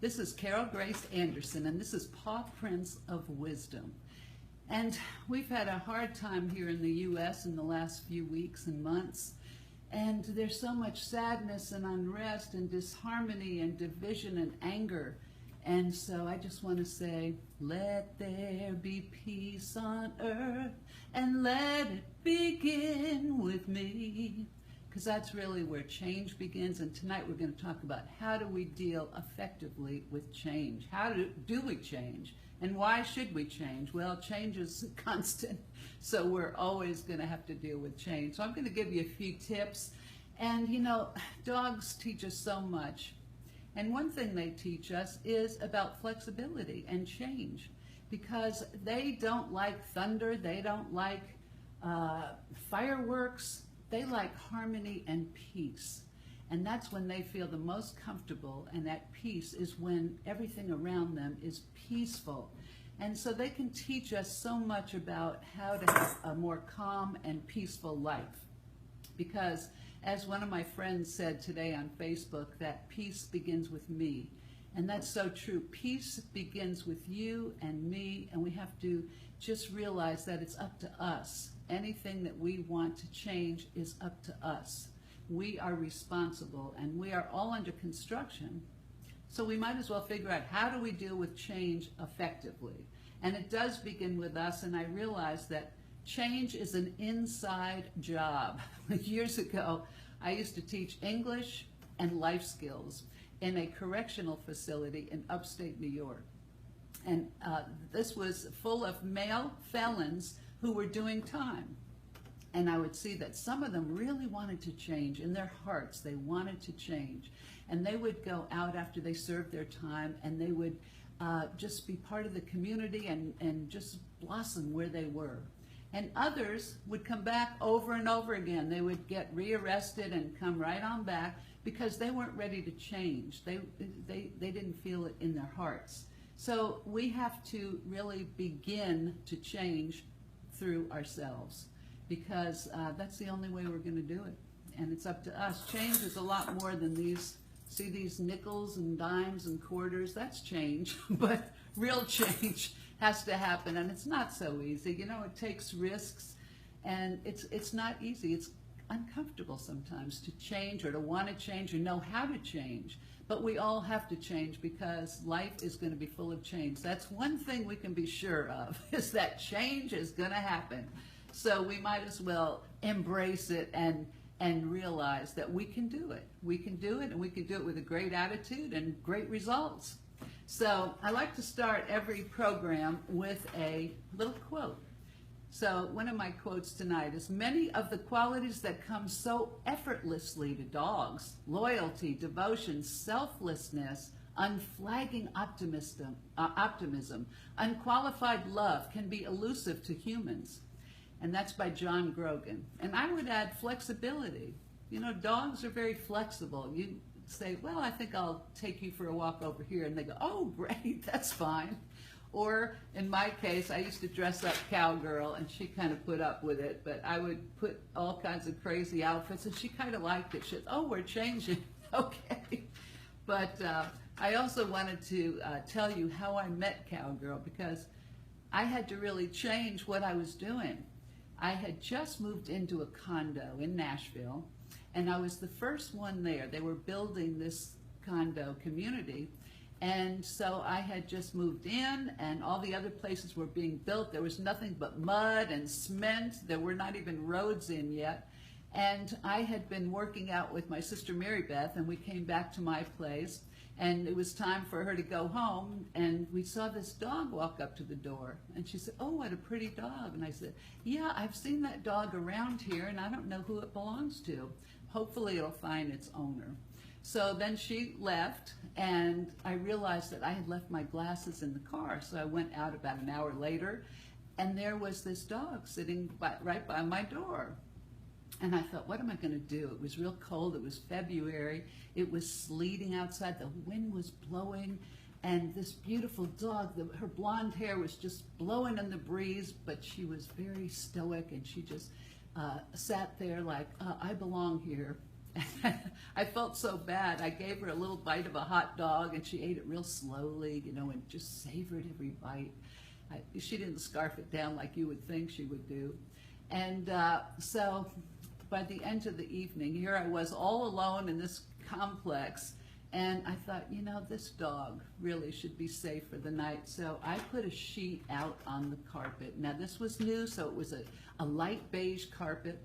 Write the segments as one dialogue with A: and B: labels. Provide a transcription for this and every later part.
A: This is Carol Grace Anderson, and this is Pawprints of Wisdom. And we've had a hard time here in the U.S. in the last few weeks and months, and there's so much sadness and unrest and disharmony and division and anger. And so I just want to say, let there be peace on earth, and let it begin with me. Because that's really where change begins. And tonight we're going to talk about how do we deal effectively with change? How do we change? And why should we change? Well, change is constant, so we're always going to have to deal with change. So I'm going to give you a few tips. And you know, dogs teach us so much. And one thing they teach us is about flexibility and change, because they don't like thunder, they don't like fireworks. They like harmony and peace. And that's when they feel the most comfortable and at peace, is when everything around them is peaceful. And so they can teach us so much about how to have a more calm and peaceful life. Because as one of my friends said today on Facebook, that peace begins with me. And that's so true. Peace begins with you and me, and we have to just realize that it's up to us. Anything that we want to change is up to us. We are responsible, and we are all under construction. So we might as well figure out, how do we deal with change effectively? And it does begin with us, and I realize that change is an inside job. Years ago, I used to teach English and life skills in a correctional facility in upstate New York. And this was full of male felons who were doing time. And I would see that some of them really wanted to change. In their hearts, they wanted to change. And they would go out after they served their time, and they would just be part of the community and just blossom where they were. And others would come back over and over again. They would get rearrested and come right on back because they weren't ready to change. They didn't feel it in their hearts. So we have to really begin to change through ourselves, because that's the only way we're going to do it. And it's up to us. Change is a lot more than these, see these nickels and dimes and quarters? That's change, but real change has to happen, and it's not so easy. You know, it takes risks, and it's not easy. It's uncomfortable sometimes to change, or to want to change, or know how to change. But we all have to change, because life is going to be full of change. That's one thing we can be sure of, is that change is going to happen. So we might as well embrace it and realize that we can do it. We can do it, and we can do it with a great attitude and great results. So I like to start every program with a little quote. So one of my quotes tonight is, many of the qualities that come so effortlessly to dogs, loyalty, devotion, selflessness, unflagging optimism, unqualified love, can be elusive to humans. And that's by John Grogan. And I would add flexibility. You know, dogs are very flexible. You say, well, I think I'll take you for a walk over here. And they go, oh, great, that's fine. Or in my case, I used to dress up Cowgirl, and she kind of put up with it. But I would put all kinds of crazy outfits, and she kind of liked it. She said, oh, we're changing. Okay. But I also wanted to tell you how I met Cowgirl, because I had to really change what I was doing. I had just moved into a condo in Nashville, and I was the first one there. They were building this condo community, and so I had just moved in, and all the other places were being built. There was nothing but mud and cement. There were not even roads in yet. And I had been working out with my sister Mary Beth, and we came back to my place, and it was time for her to go home, and we saw this dog walk up to the door. And she said, oh, what a pretty dog. And I said, yeah, I've seen that dog around here, and I don't know who it belongs to. Hopefully it'll find its owner. So then she left, and I realized that I had left my glasses in the car. So I went out about an hour later, and there was this dog sitting right by my door. And I thought, what am I going to do? It was real cold. It was February. It was sleeting outside. The wind was blowing. And this beautiful dog, her blonde hair was just blowing in the breeze, but she was very stoic, and she just sat there like, I belong here. I felt so bad. I gave her a little bite of a hot dog, and she ate it real slowly, you know, and just savored every bite. She didn't scarf it down like you would think she would do. And so by the end of the evening, here I was all alone in this complex, and I thought, you know, this dog really should be safe for the night. So I put a sheet out on the carpet. Now this was new, so it was a light beige carpet.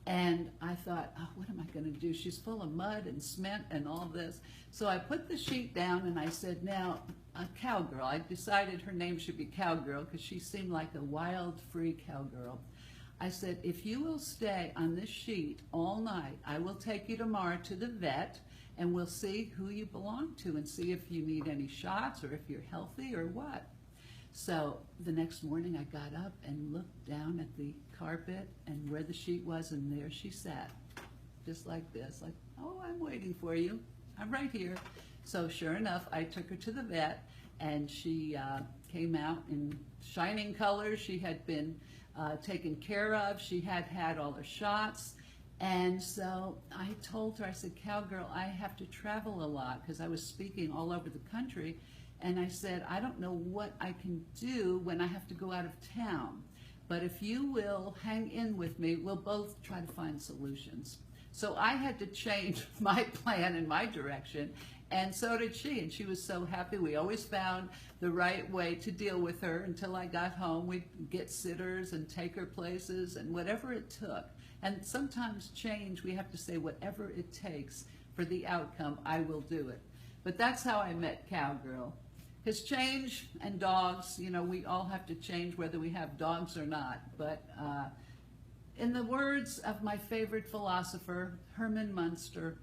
A: And I thought, oh, what am I going to do? She's full of mud and cement and all this. So I put the sheet down and I said, now, a cowgirl. I decided her name should be Cowgirl because she seemed like a wild, free cowgirl. I said, if you will stay on this sheet all night, I will take you tomorrow to the vet and we'll see who you belong to and see if you need any shots or if you're healthy or what. So the next morning I got up and looked down at the carpet and where the sheet was, and there she sat, just like this, like, oh, I'm waiting for you. I'm right here. So sure enough, I took her to the vet, and she came out in shining colors. She had been taken care of. She had had all her shots. And so I told her, I said, Cowgirl, I have to travel a lot because I was speaking all over the country. And I said, I don't know what I can do when I have to go out of town. But if you will hang in with me, we'll both try to find solutions. So I had to change my plan and my direction, and so did she. And she was so happy. We always found the right way to deal with her until I got home. We'd get sitters and take her places and whatever it took. And sometimes change, we have to say whatever it takes for the outcome, I will do it. But that's how I met Cowgirl. Because change and dogs, you know, we all have to change whether we have dogs or not. But in the words of my favorite philosopher, Herman Munster,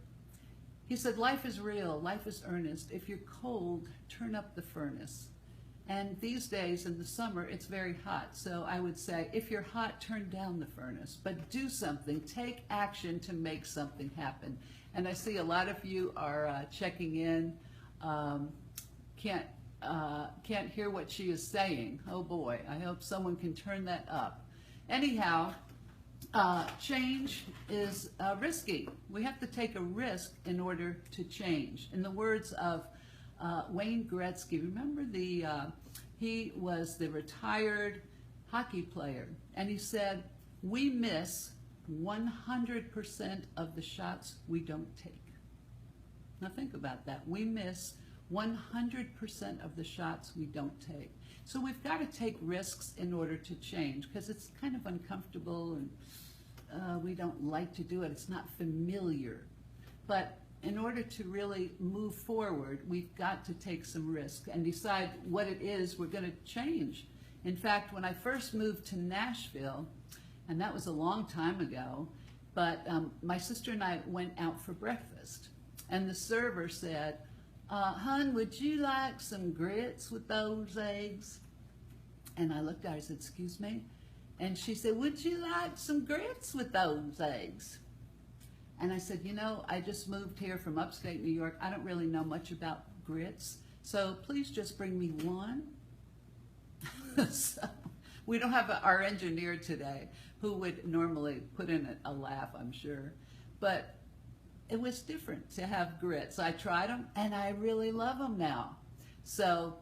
A: he said, life is real, life is earnest. If you're cold, turn up the furnace. And these days in the summer, it's very hot. So I would say, if you're hot, turn down the furnace. But do something, take action to make something happen. And I see a lot of you are checking in. Can't hear what she is saying. Oh boy, I hope someone can turn that up. Anyhow, change is risky. We have to take a risk in order to change. In the words of Wayne Gretzky, remember he was the retired hockey player, and he said, we miss 100% of the shots we don't take. Now think about that. We miss 100% of the shots we don't take. So we've got to take risks in order to change, because it's kind of uncomfortable and we don't like to do it. It's not familiar. But in order to really move forward, we've got to take some risk and decide what it is we're going to change. In fact, when I first moved to Nashville, and that was a long time ago, but my sister and I went out for breakfast, and the server said, hun, would you like some grits with those eggs? And I looked at her, I said, excuse me? And she said, would you like some grits with those eggs? And I said, you know, I just moved here from upstate New York. I don't really know much about grits, so please just bring me one. So we don't have our engineer today, who would normally put in a laugh, I'm sure. But it was different to have grits. I tried them, and I really love them now. So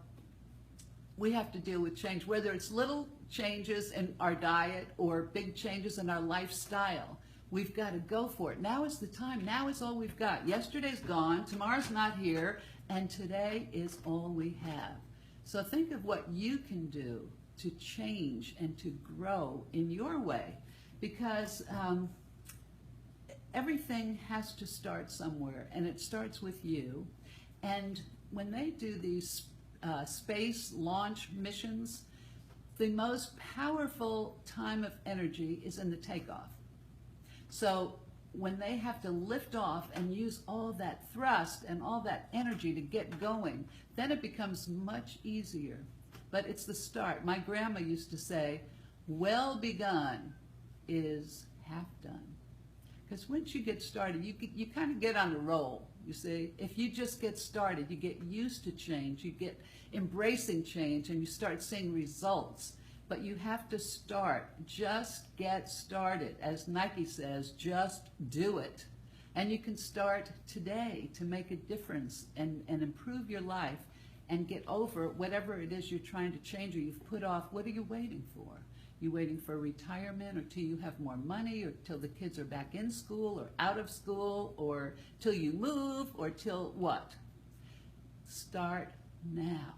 A: we have to deal with change, whether it's little changes in our diet or big changes in our lifestyle. We've got to go for it. Now is the time. Now is all we've got. Yesterday's gone, tomorrow's not here, and today is all we have. So think of what you can do to change and to grow in your way, because everything has to start somewhere, and it starts with you. And when they do these space launch missions, the most powerful time of energy is in the takeoff. So when they have to lift off and use all that thrust and all that energy to get going, then it becomes much easier. But it's the start. My grandma used to say, well begun is half done. Because once you get started, you kind of get on a roll, you see. If you just get started, you get used to change, you get embracing change, and you start seeing results. But you have to start. Just get started. As Nike says, just do it. And you can start today to make a difference and improve your life and get over whatever it is you're trying to change or you've put off. What are you waiting for? You waiting for retirement, or till you have more money, or till the kids are back in school or out of school, or till you move, or till what? Start now.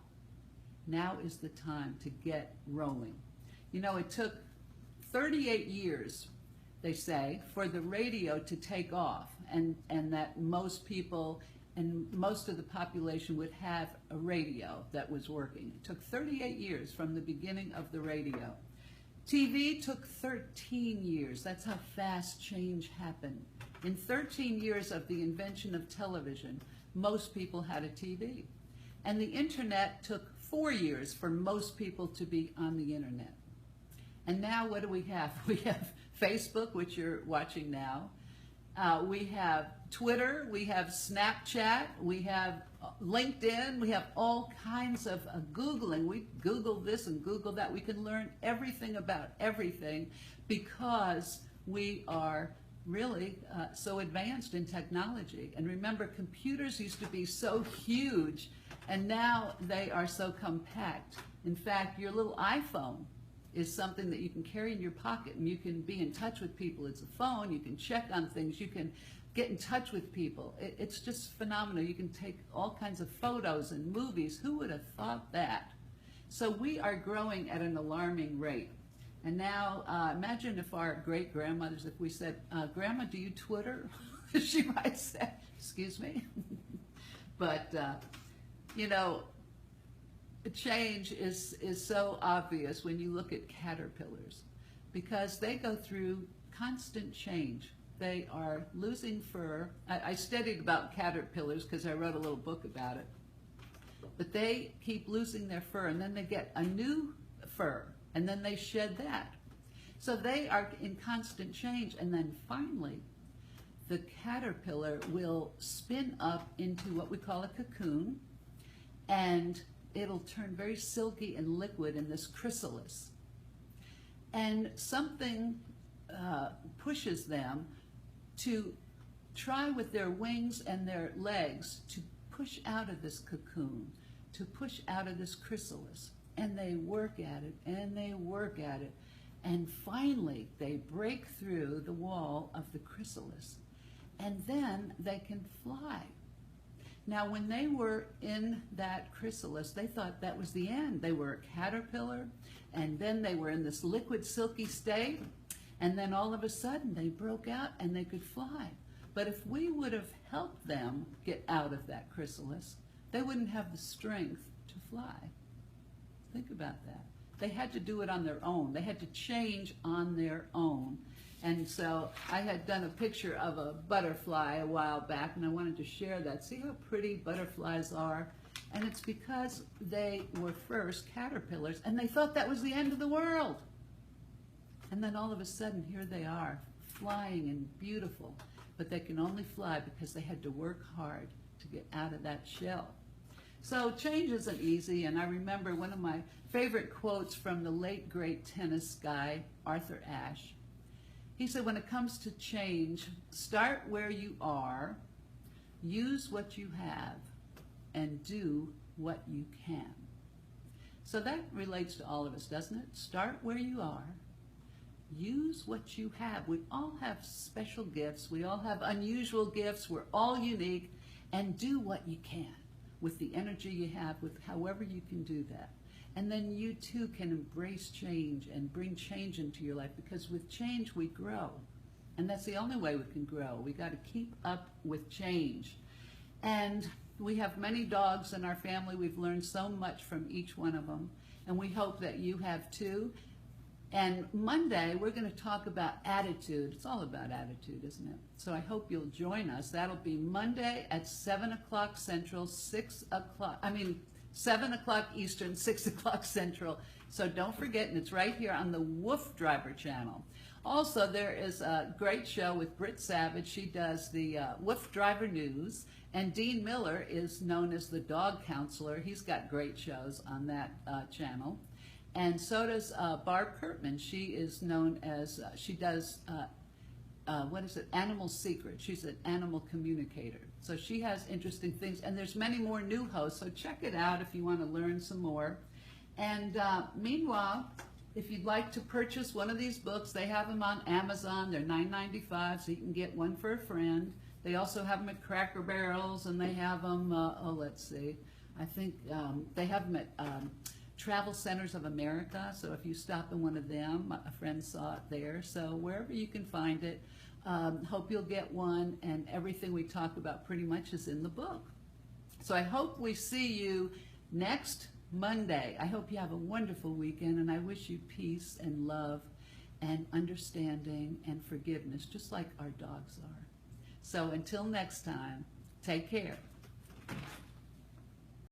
A: Now is the time to get rolling. You know, it took 38 years, they say, for the radio to take off, and that most people and most of the population would have a radio that was working. It took 38 years from the beginning of the radio. TV took 13 years. That's how fast change happened. In 13 years of the invention of television, most people had a TV. And the internet took 4 years for most people to be on the internet. And now what do we have? We have Facebook, which you're watching now. We have Twitter, we have Snapchat, we have LinkedIn, we have all kinds of Googling. We Google this and Google that. We can learn everything about everything because we are really so advanced in technology. And remember, computers used to be so huge, and now they are so compact. In fact, your little iPhone is something that you can carry in your pocket, and you can be in touch with people. It's a phone. You can check on things. You can get in touch with people. It's just phenomenal. You can take all kinds of photos and movies. Who would have thought that? So we are growing at an alarming rate. And now imagine if our great-grandmothers, if we said, Grandma, do you Twitter? She might say, excuse me. But, you know, change is so obvious when you look at caterpillars, because they go through constant change. They are losing fur. I studied about caterpillars because I wrote a little book about it. But they keep losing their fur, and then they get a new fur, and then they shed that. So they are in constant change, and then finally the caterpillar will spin up into what we call a cocoon, and it'll turn very silky and liquid in this chrysalis. And something pushes them to try with their wings and their legs to push out of this cocoon, to push out of this chrysalis. And they work at it, and they work at it. And finally, they break through the wall of the chrysalis. And then they can fly. Now, when they were in that chrysalis, they thought that was the end. They were a caterpillar, and then they were in this liquid, silky state, and then all of a sudden they broke out and they could fly. But if we would have helped them get out of that chrysalis, they wouldn't have the strength to fly. Think about that. They had to do it on their own. They had to change on their own. And so I had done a picture of a butterfly a while back, and I wanted to share that. See how pretty butterflies are? And it's because they were first caterpillars, and they thought that was the end of the world. And then all of a sudden, here they are, flying and beautiful. But they can only fly because they had to work hard to get out of that shell. So change isn't easy, and I remember one of my favorite quotes from the late, great tennis guy, Arthur Ashe. He said, when it comes to change, start where you are, use what you have, and do what you can. So that relates to all of us, doesn't it? Start where you are, use what you have. We all have special gifts. We all have unusual gifts. We're all unique. And do what you can with the energy you have, with however you can do that. And then you too can embrace change and bring change into your life, because with change we grow. And that's the only way we can grow. We got to keep up with change. And we have many dogs in our family. We've learned so much from each one of them. And we hope that you have too. And Monday we're going to talk about attitude. It's all about attitude, isn't it? So I hope you'll join us. That'll be Monday at 7 o'clock Central, 7 o'clock Eastern, 6 o'clock Central. So don't forget, and it's right here on the Woof Driver channel. Also, there is a great show with Britt Savage. She does the Woof Driver News. And Dean Miller is known as the Dog Counselor. He's got great shows on that channel. And so does Barb Kurtman. She is known as, she does what is it? Animal Secret. She's an animal communicator. So she has interesting things, and there's many more new hosts. So check it out if you want to learn some more. And meanwhile, if you'd like to purchase one of these books, they have them on Amazon. They're $9.95, so you can get one for a friend. They also have them at Cracker Barrels, and they have them, let's see, I think they have them at Travel Centers of America. So if you stop in one of them, a friend saw it there. So wherever you can find it, hope you'll get one, and everything we talk about pretty much is in the book. So I hope we see you next Monday. I hope you have a wonderful weekend, and I wish you peace and love and understanding and forgiveness, just like our dogs are. So until next time, take care.